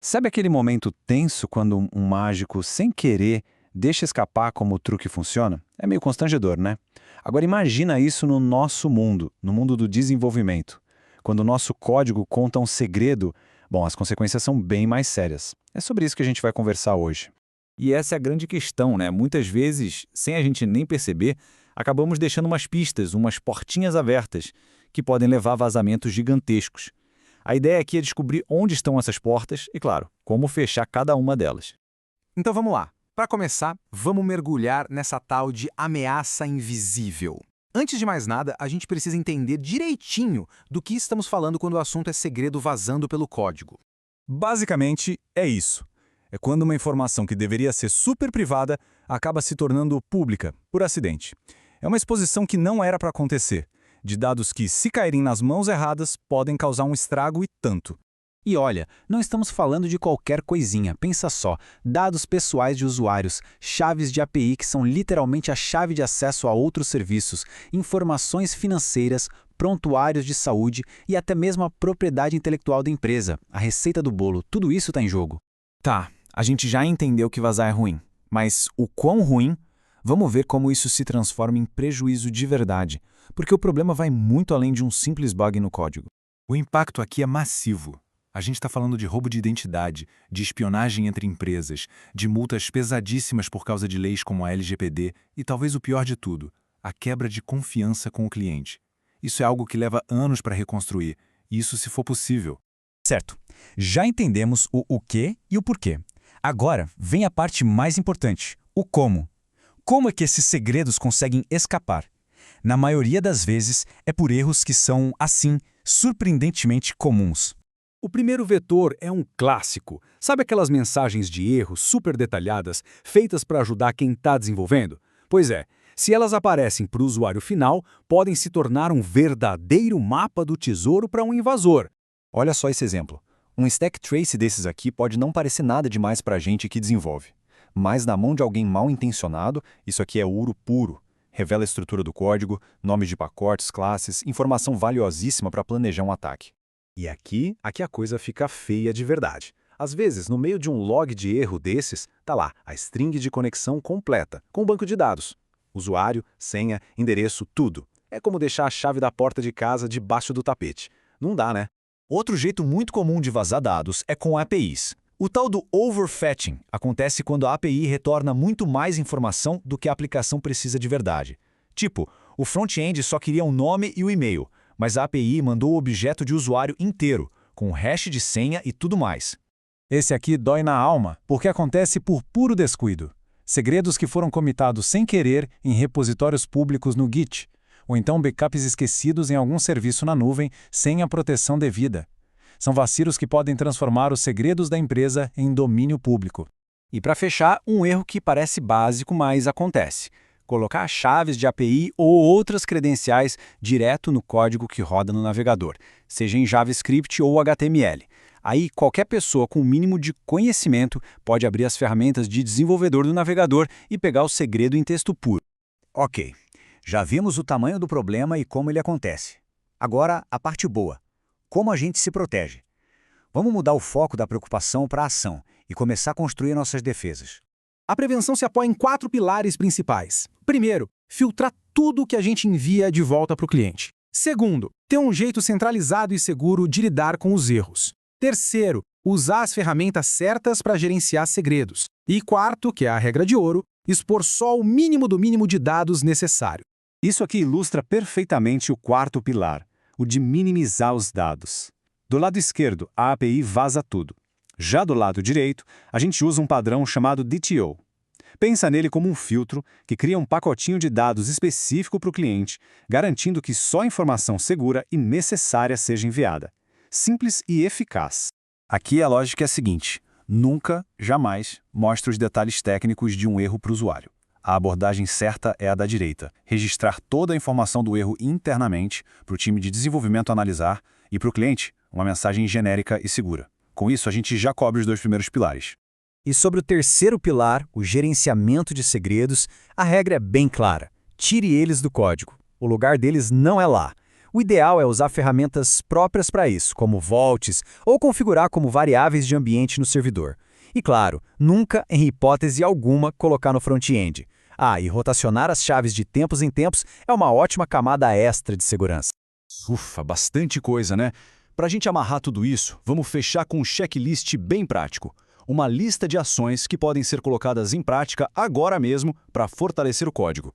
Sabe aquele momento tenso quando um mágico, sem querer, deixa escapar como o truque funciona? É meio constrangedor, né? Agora imagina isso no nosso mundo, no mundo do desenvolvimento. Quando o nosso código conta um segredo, bom, as consequências são bem mais sérias. É sobre isso que a gente vai conversar hoje. E essa é a grande questão, né? Muitas vezes, sem a gente nem perceber, acabamos deixando umas pistas, umas portinhas abertas, que podem levar a vazamentos gigantescos. A ideia aqui é descobrir onde estão essas portas e, claro, como fechar cada uma delas. Então vamos lá. Para começar, vamos mergulhar nessa tal de ameaça invisível. Antes de mais nada, a gente precisa entender direitinho do que estamos falando quando o assunto é segredo vazando pelo código. Basicamente, é isso. É quando uma informação que deveria ser super privada acaba se tornando pública, por acidente. É uma exposição que não era para acontecer, de dados que, se caírem nas mãos erradas, podem causar um estrago e tanto. E olha, não estamos falando de qualquer coisinha, pensa só, dados pessoais de usuários, chaves de API que são literalmente a chave de acesso a outros serviços, informações financeiras, prontuários de saúde e até mesmo a propriedade intelectual da empresa, a receita do bolo, tudo isso está em jogo. Tá, a gente já entendeu que vazar é ruim, mas o quão ruim? Vamos ver como isso se transforma em prejuízo de verdade, porque o problema vai muito além de um simples bug no código. O impacto aqui é massivo. A gente está falando de roubo de identidade, de espionagem entre empresas, de multas pesadíssimas por causa de leis como a LGPD e, talvez o pior de tudo, a quebra de confiança com o cliente. Isso é algo que leva anos para reconstruir, e isso se for possível. Certo, já entendemos o que e o porquê. Agora vem a parte mais importante, o como. Como é que esses segredos conseguem escapar? Na maioria das vezes, é por erros que são, assim, surpreendentemente comuns. O primeiro vetor é um clássico. Sabe aquelas mensagens de erro super detalhadas, feitas para ajudar quem está desenvolvendo? Pois é, se elas aparecem para o usuário final, podem se tornar um verdadeiro mapa do tesouro para um invasor. Olha só esse exemplo. Um stack trace desses aqui pode não parecer nada demais para a gente que desenvolve. Mas na mão de alguém mal intencionado, isso aqui é ouro puro. Revela a estrutura do código, nomes de pacotes, classes, informação valiosíssima para planejar um ataque. E aqui a coisa fica feia de verdade. Às vezes, no meio de um log de erro desses, tá lá a string de conexão completa, com o banco de dados. Usuário, senha, endereço, tudo. É como deixar a chave da porta de casa debaixo do tapete. Não dá, né? Outro jeito muito comum de vazar dados é com APIs. O tal do overfetching acontece quando a API retorna muito mais informação do que a aplicação precisa de verdade. Tipo, o front-end só queria um nome e o e-mail, mas a API mandou o objeto de usuário inteiro, com o hash de senha e tudo mais. Esse aqui dói na alma, porque acontece por puro descuido. Segredos que foram comitados sem querer em repositórios públicos no Git, ou então backups esquecidos em algum serviço na nuvem sem a proteção devida. São vacilos que podem transformar os segredos da empresa em domínio público. E para fechar, um erro que parece básico, mas acontece. Colocar chaves de API ou outras credenciais direto no código que roda no navegador, seja em JavaScript ou HTML. Aí, qualquer pessoa com o mínimo de conhecimento pode abrir as ferramentas de desenvolvedor do navegador e pegar o segredo em texto puro. Ok, já vimos o tamanho do problema e como ele acontece. Agora, a parte boa. Como a gente se protege? Vamos mudar o foco da preocupação para a ação e começar a construir nossas defesas. A prevenção se apoia em 4 pilares principais. Primeiro, filtrar tudo que a gente envia de volta para o cliente. Segundo, ter um jeito centralizado e seguro de lidar com os erros. Terceiro, usar as ferramentas certas para gerenciar segredos. E quarto, que é a regra de ouro, expor só o mínimo do mínimo de dados necessário. Isso aqui ilustra perfeitamente o quarto pilar, o de minimizar os dados. Do lado esquerdo, a API vaza tudo. Já do lado direito, a gente usa um padrão chamado DTO. Pensa nele como um filtro que cria um pacotinho de dados específico para o cliente, garantindo que só informação segura e necessária seja enviada. Simples e eficaz. Aqui a lógica é a seguinte: nunca, jamais, mostre os detalhes técnicos de um erro para o usuário. A abordagem certa é a da direita, registrar toda a informação do erro internamente, para o time de desenvolvimento analisar, e para o cliente, uma mensagem genérica e segura. Com isso, a gente já cobre os 2 primeiros pilares. E sobre o terceiro pilar, o gerenciamento de segredos, a regra é bem clara. Tire eles do código. O lugar deles não é lá. O ideal é usar ferramentas próprias para isso, como vaults, ou configurar como variáveis de ambiente no servidor. E claro, nunca, em hipótese alguma, colocar no front-end. E rotacionar as chaves de tempos em tempos é uma ótima camada extra de segurança. Ufa, bastante coisa, né? Para a gente amarrar tudo isso, vamos fechar com um checklist bem prático. Uma lista de ações que podem ser colocadas em prática agora mesmo para fortalecer o código.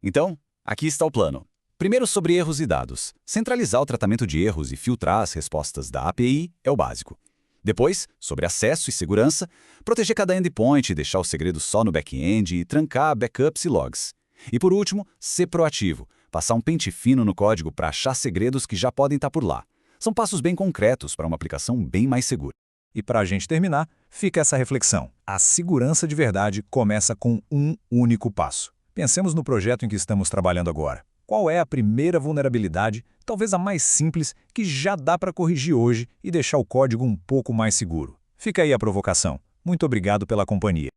Então, aqui está o plano. Primeiro, sobre erros e dados. Centralizar o tratamento de erros e filtrar as respostas da API é o básico. Depois, sobre acesso e segurança, proteger cada endpoint e deixar o segredo só no back-end e trancar backups e logs. E por último, ser proativo. Passar um pente fino no código para achar segredos que já podem estar por lá. São passos bem concretos para uma aplicação bem mais segura. E para a gente terminar, fica essa reflexão. A segurança de verdade começa com um único passo. Pensemos no projeto em que estamos trabalhando agora. Qual é a primeira vulnerabilidade, talvez a mais simples, que já dá para corrigir hoje e deixar o código um pouco mais seguro? Fica aí a provocação. Muito obrigado pela companhia.